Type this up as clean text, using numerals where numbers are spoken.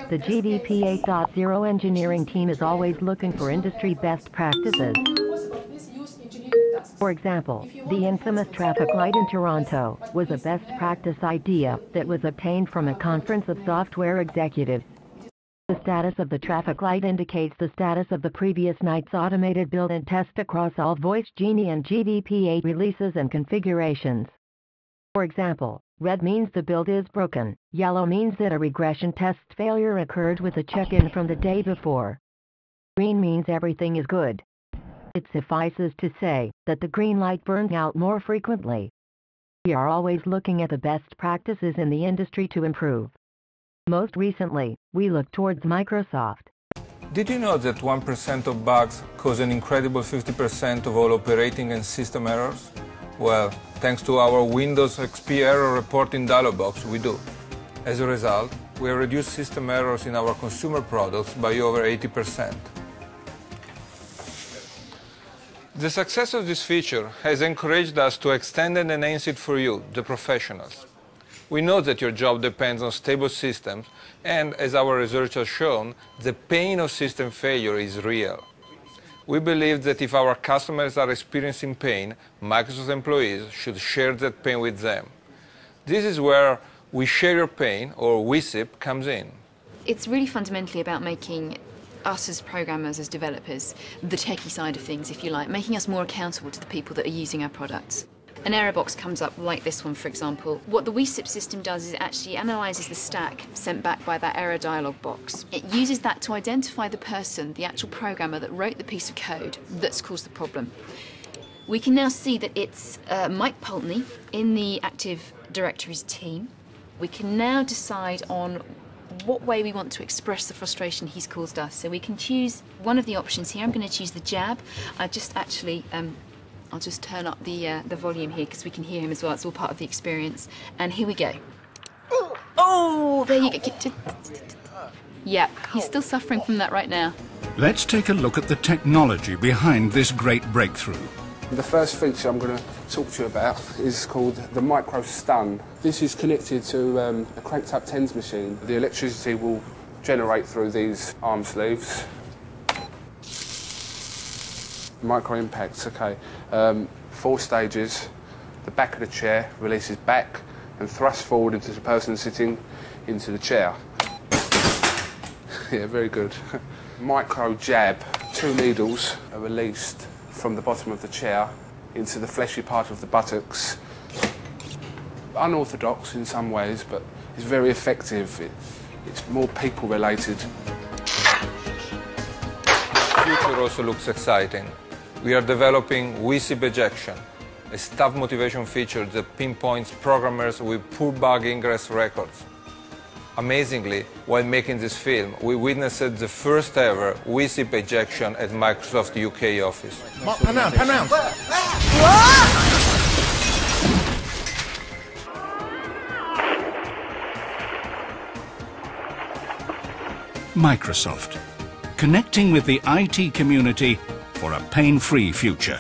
The GDP 8.0 engineering team is always looking for industry best practices. For example, the infamous traffic light in Toronto was a best practice idea that was obtained from a conference of software executives. The status of the traffic light indicates the status of the previous night's automated build and test across all Voice Genie and GDP 8 releases and configurations. For example, red means the build is broken, yellow means that a regression test failure occurred with a check-in from the day before. Green means everything is good. It suffices to say that the green light burns out more frequently. We are always looking at the best practices in the industry to improve. Most recently, we look towards Microsoft. Did you know that 1% of bugs cause an incredible 50% of all operating and system errors? Well, thanks to our Windows XP error reporting dialog box, we do. As a result, we have reduced system errors in our consumer products by over 80%. The success of this feature has encouraged us to extend and enhance it for you, the professionals. We know that your job depends on stable systems, and as our research has shown, the pain of system failure is real. We believe that if our customers are experiencing pain, Microsoft employees should share that pain with them. This is where We Share Your Pain, or WeSIP, comes in. It's really fundamentally about making us as programmers, as developers, the techie side of things, if you like, making us more accountable to the people that are using our products. An error box comes up like this one, for example. What the WeSIP system does is it actually analyses the stack sent back by that error dialog box. It uses that to identify the person, the actual programmer that wrote the piece of code that's caused the problem. We can now see that it's Mike Pulteney in the Active Directories team. We can now decide on what way we want to express the frustration he's caused us. So we can choose one of the options here. I'm going to choose the jab. I just actually I'll just turn up the volume here because we can hear him as well. It's all part of the experience. And here we go. Oh, there you go. Yeah, he's still suffering from that right now. Let's take a look at the technology behind this great breakthrough. The first feature I'm going to talk to you about is called the Micro Stun. This is connected to a cranked up TENS machine. The electricity will generate through these arm sleeves. Micro impacts, okay. 4 stages. The back of the chair releases back and thrusts forward into the person sitting into the chair. Yeah, very good. Micro jab. 2 needles are released from the bottom of the chair into the fleshy part of the buttocks. Unorthodox in some ways, but it's very effective. It's more people-related. The future also looks exciting. We are developing WeSIP ejection, a staff motivation feature that pinpoints programmers with poor bug ingress records. Amazingly, while making this film, we witnessed the first ever WeSIP ejection at Microsoft UK office. Pan down. Microsoft, connecting with the IT community for a pain-free future.